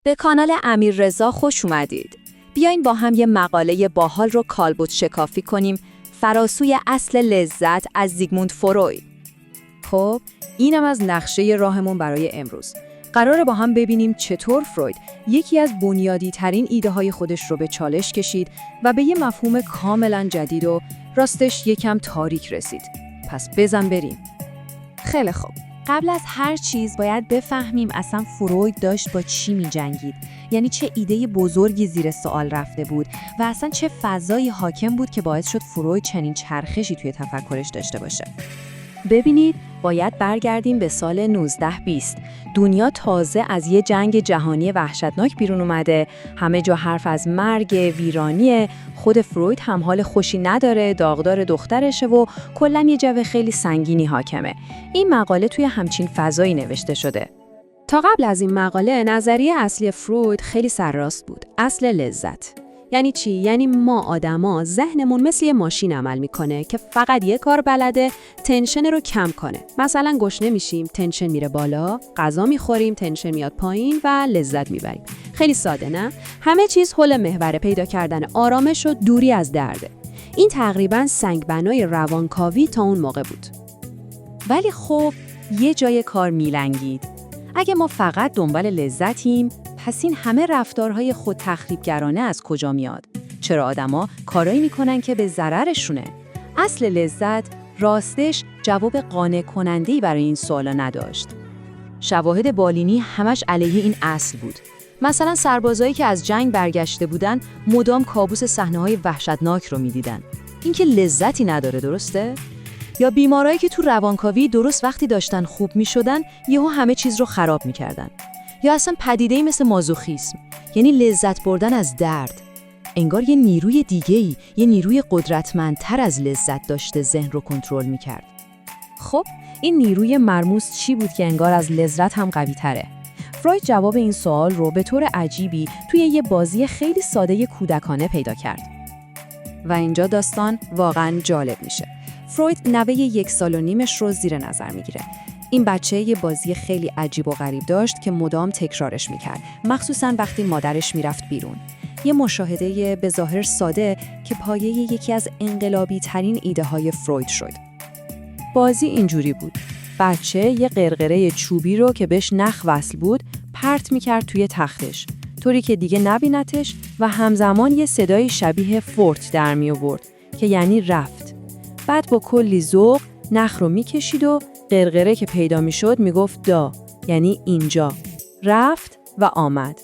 به کانال امیررضا خوش اومدید. بیاین با هم یه مقاله باحال رو کالبد شکافی کنیم، فراسوی اصل لذت از زیگموند فروید. خب، اینم از نقشه راهمون برای امروز. قراره با هم ببینیم چطور فروید یکی از بنیادی ترین ایده های خودش رو به چالش کشید و به یه مفهوم کاملا جدید و راستش یکم تاریک رسید. پس بزن بریم. خیلی خوب. قبل از هر چیز باید بفهمیم اصلا فروید داشت با چی می جنگید. یعنی چه ایده بزرگی زیر سوال رفته بود و اصلا چه فضایی حاکم بود که باعث شد فروید چنین چرخشی توی تفکرش داشته باشه. ببینید، باید برگردیم به سال 1920. دنیا تازه از یه جنگ جهانی وحشتناک بیرون اومده، همه جا حرف از مرگ، ویرانیه، خود فروید هم حال خوشی نداره، داغدار دخترشه و کلاً یه جو خیلی سنگینی حاکمه. این مقاله توی همچین فضایی نوشته شده. تا قبل از این مقاله نظریه اصلی فروید خیلی سرراست بود. اصل لذت. یعنی چی؟ یعنی ما آدما ذهنمون مثل یه ماشین عمل میکنه که فقط یه کار بلده، تنشن رو کم کنه. مثلا گشنه میشیم، تنشن میره بالا، غذا میخوریم، تنشن میاد پایین و لذت میبریم. خیلی ساده نه؟ همه چیز حول محور پیدا کردن آرامش و دوری از درده. این تقریبا سنگبنای روانکاوی تا اون موقع بود. ولی خب یه جای کار میلنگید. اگه ما فقط دنبال لذتیم، پس این همه رفتارهای خود تخریبگرانه از کجا میاد؟ چرا آدما کارایی میکنن که به ضررشونه؟ اصل لذت راستش جواب قانع کننده‌ای برای این سوالا نداشت. شواهد بالینی همش علیه این اصل بود. مثلا سربازایی که از جنگ برگشته بودن مدام کابوس صحنه‌های وحشتناک رو میدیدن. این که لذتی نداره، درسته؟ یا بیمارایی که تو روانکاوی درست وقتی داشتن خوب میشدن یهو همه چیز رو خراب میکردن. یا اصلا پدیده‌ای مثل مازوخیسم، یعنی لذت بردن از درد. انگار یه نیروی دیگه‌ای، یه نیروی قدرتمندتر از لذت داشته ذهن رو کنترل میکرد. خب، این نیروی مرموز چی بود که انگار از لذت هم قوی تره؟ فروید جواب این سوال رو به طور عجیبی توی یه بازی خیلی ساده کودکانه پیدا کرد. و اینجا داستان واقعاً جالب میشه. فروید نوه 1.5 سالش رو زیر نظر میگیره. این بچه یه بازی خیلی عجیب و غریب داشت که مدام تکرارش میکرد، مخصوصاً وقتی مادرش میرفت بیرون. یه مشاهده به ظاهر ساده که پایه یکی از انقلابی ترین ایده های فروید شد. بازی اینجوری بود: بچه یه قرقره چوبی رو که بهش نخ وصل بود پرت میکرد توی تختش، طوری که دیگه نبینتش و همزمان یه صدای شبیه فورت در می آورد که یعنی رفت. بعد با کلی ذوق نخ رو میکشید و قرقره که پیدا میشد میگفت دا، یعنی اینجا. رفت و آمد.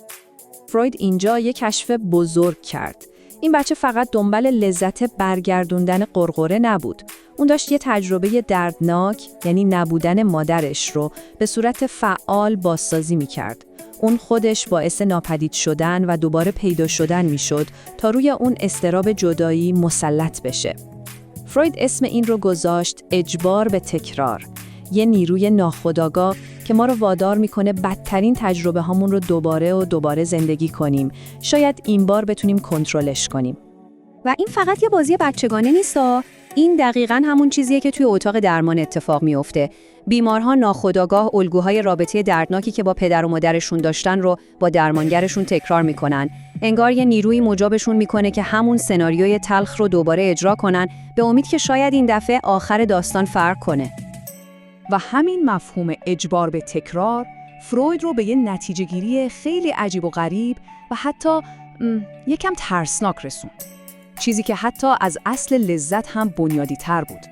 فروید اینجا یه کشف بزرگ کرد. این بچه فقط دنبال لذت برگردوندن قرقره نبود. اون داشت یه تجربه دردناک، یعنی نبودن مادرش رو به صورت فعال بازسازی میکرد. اون خودش باعث ناپدید شدن و دوباره پیدا شدن میشد تا روی اون اضطراب جدایی مسلط بشه. فروید اسم این رو گذاشت اجبار به تکرار. یه نیروی ناخودآگاه که ما رو وادار میکنه بدترین تجربه هامون رو دوباره زندگی کنیم. شاید این بار بتونیم کنترلش کنیم. و این فقط یه بازی بچگانه نیستا. این دقیقاً همون چیزیه که توی اتاق درمان اتفاق میفته. بیمارها ناخودآگاه الگوهای رابطه دردناکی که با پدر و مادرشون داشتن رو با درمانگرشون تکرار میکنن. انگار یه نیروی مجابشون میکنه که همون سناریوی تلخ رو دوباره اجرا کنن، به امید که شاید این دفعه آخر داستان فرق کنه. و همین مفهوم اجبار به تکرار فروید رو به یه نتیجه گیری خیلی عجیب و غریب و حتی یکم ترسناک رسوند. چیزی که حتی از اصل لذت هم بنیادی تر بود.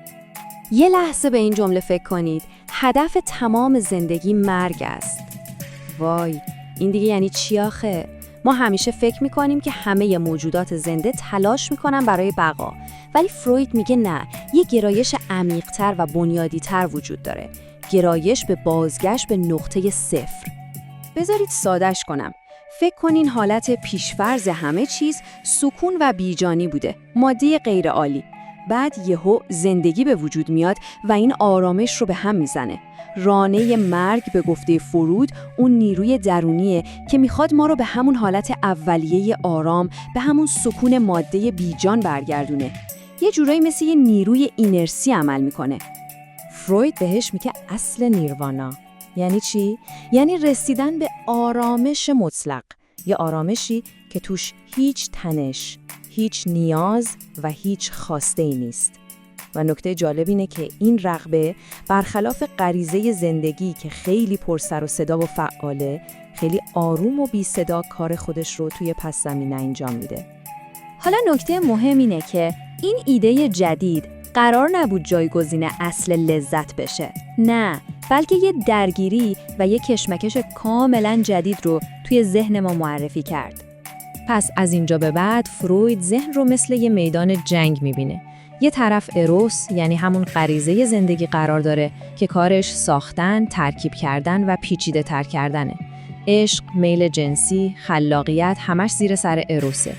یه لحظه به این جمله فکر کنید: هدف تمام زندگی مرگ است. وای، این دیگه یعنی چی آخه؟ ما همیشه فکر میکنیم که همه موجودات زنده تلاش میکنن برای بقا، ولی فروید میگه نه، یه گرایش عمیق‌تر و بنیادی‌تر وجود داره. گرایش به بازگشت به نقطه صفر. بذارید ساده‌اش کنم. فکر کنین حالت پیش‌فرض همه چیز سکون و بیجانی بوده، ماده غیرعالی. بعد یهو زندگی به وجود میاد و این آرامش رو به هم میزنه. رانه مرگ به گفته فروید اون نیروی درونیه که میخواد ما رو به همون حالت اولیه آرام، به همون سکون ماده بیجان برگردونه. یه جورایی مثل یه نیروی اینرسی عمل میکنه. فروید بهش میگه اصل نیروانا. یعنی چی؟ یعنی رسیدن به آرامش مطلق، یه آرامشی که توش هیچ تنش، هیچ نیاز و هیچ خواسته‌ای نیست. و نکته جالب اینه که این رغبه برخلاف غریزه زندگی که خیلی پر سر و صدا و فعاله، خیلی آروم و بی صدا کار خودش رو توی پس زمینه انجام میده. حالا نکته مهم اینه که این ایده جدید قرار نبود جایگزین اصل لذت بشه. نه، بلکه یه درگیری و یه کشمکش کاملا جدید رو توی ذهن ما معرفی کرد. پس از اینجا به بعد فروید ذهن رو مثل یه میدان جنگ میبینه. یه طرف اروس، یعنی همون غریزه زندگی قرار داره که کارش ساختن، ترکیب کردن و پیچیده تر کردنه. عشق، میل جنسی، خلاقیت همش زیر سر اروسه.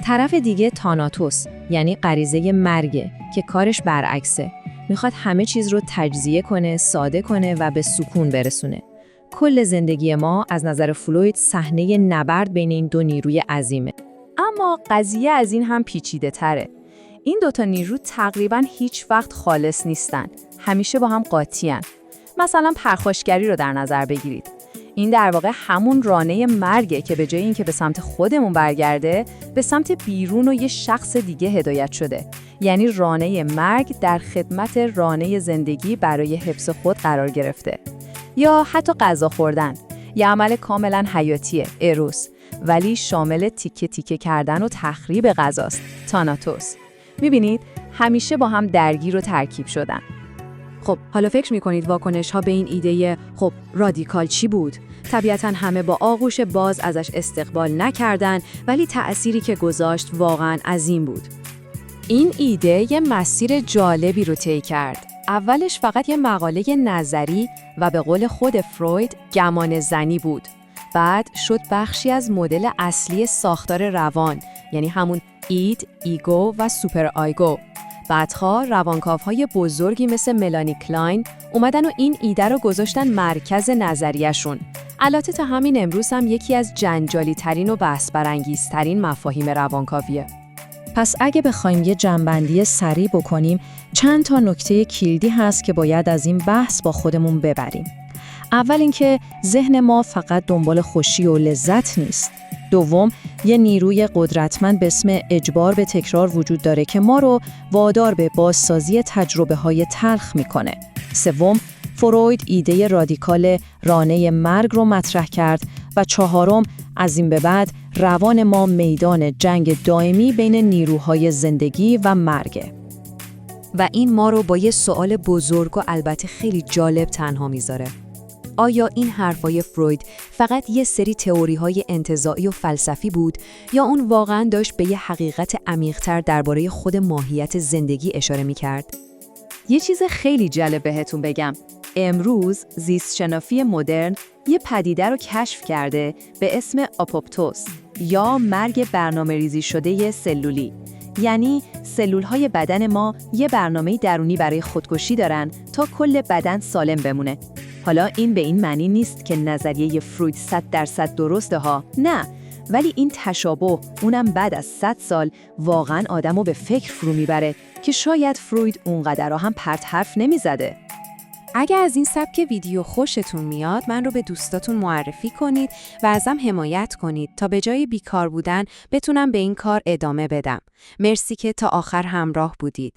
طرف دیگه تاناتوس، یعنی غریزه مرگه که کارش برعکسه. میخواد همه چیز رو تجزیه کنه، ساده کنه و به سکون برسونه. کل زندگی ما از نظر فروید صحنه نبرد بین این دو نیروی عظیمه. اما قضیه از این هم پیچیده تره. این دوتا نیرو تقریباً هیچ وقت خالص نیستن. همیشه با هم قاطی‌ان. مثلا پرخاشگری رو در نظر بگیرید. این در واقع همون رانه مرگه که به جای اینکه به سمت خودمون برگرده، به سمت بیرون و یه شخص دیگه هدایت شده. یعنی رانه مرگ در خدمت رانه زندگی برای حفظ خود قرار گرفته. یا حتی غذا خوردن. یه عمل کاملا حیاتیه، اروس، ولی شامل تیکه تیکه کردن و تخریب غذاست، تاناتوس. میبینید همیشه با هم درگیر و ترکیب شدن. خب حالا فکر میکنید واکنش ها به این ایده خب رادیکال چی بود؟ طبیعتاً همه با آغوش باز ازش استقبال نکردن، ولی تأثیری که گذاشت واقعاً عظیم بود. این ایده یه مسیر جالبی رو طی کرد. اولش فقط یه مقاله نظری و به قول خود فروید گمان زنی بود. بعد شد بخشی از مدل اصلی ساختار روان، یعنی همون اید، ایگو و سوپر آیگو. بعدها روانکاوهای بزرگی مثل ملانی کلاین اومدن و این ایده رو گذاشتن مرکز نظریه‌شون. البته تا همین امروز هم یکی از جنجالی ترین و بحث برانگیز ترین مفاهیم روانکاویه. پس اگه بخوایم یه جنبندی سریع بکنیم، چند تا نکته کلیدی هست که باید از این بحث با خودمون ببریم. اول اینکه ذهن ما فقط دنبال خوشی و لذت نیست. دوم، یه نیروی قدرتمند به اسم اجبار به تکرار وجود داره که ما رو وادار به بازسازی تجربه‌های تلخ میکنه. سوم، فروید ایده رادیکال رانه مرگ رو مطرح کرد و چهارم، از این به بعد روان ما میدان جنگ دائمی بین نیروهای زندگی و مرگه. و این ما رو با یه سوال بزرگ و البته خیلی جالب تنها میذاره. آیا این حرفای فروید فقط یه سری تئوری‌های انتزاعی و فلسفی بود یا اون واقعاً داشت به یه حقیقت عمیق‌تر درباره خود ماهیت زندگی اشاره می‌کرد؟ یه چیز خیلی جالب بهتون بگم. امروز زیستشناسی مدرن یه پدیده رو کشف کرده به اسم آپوپتوس یا مرگ برنامه‌ریزی شده سلولی. یعنی سلول‌های بدن ما یه برنامه درونی برای خودکشی دارن تا کل بدن سالم بمونه. حالا این به این معنی نیست که نظریه فروید 100% درسته ها، نه، ولی این تشابه اونم بعد از 100 سال واقعاً آدمو به فکر فرو میبره که شاید فروید اونقدر هم پرت حرف نمیزده. اگه از این سبک ویدیو خوشتون میاد، من رو به دوستاتون معرفی کنید و ازم حمایت کنید تا به جای بیکار بودن بتونم به این کار ادامه بدم. مرسی که تا آخر همراه بودید.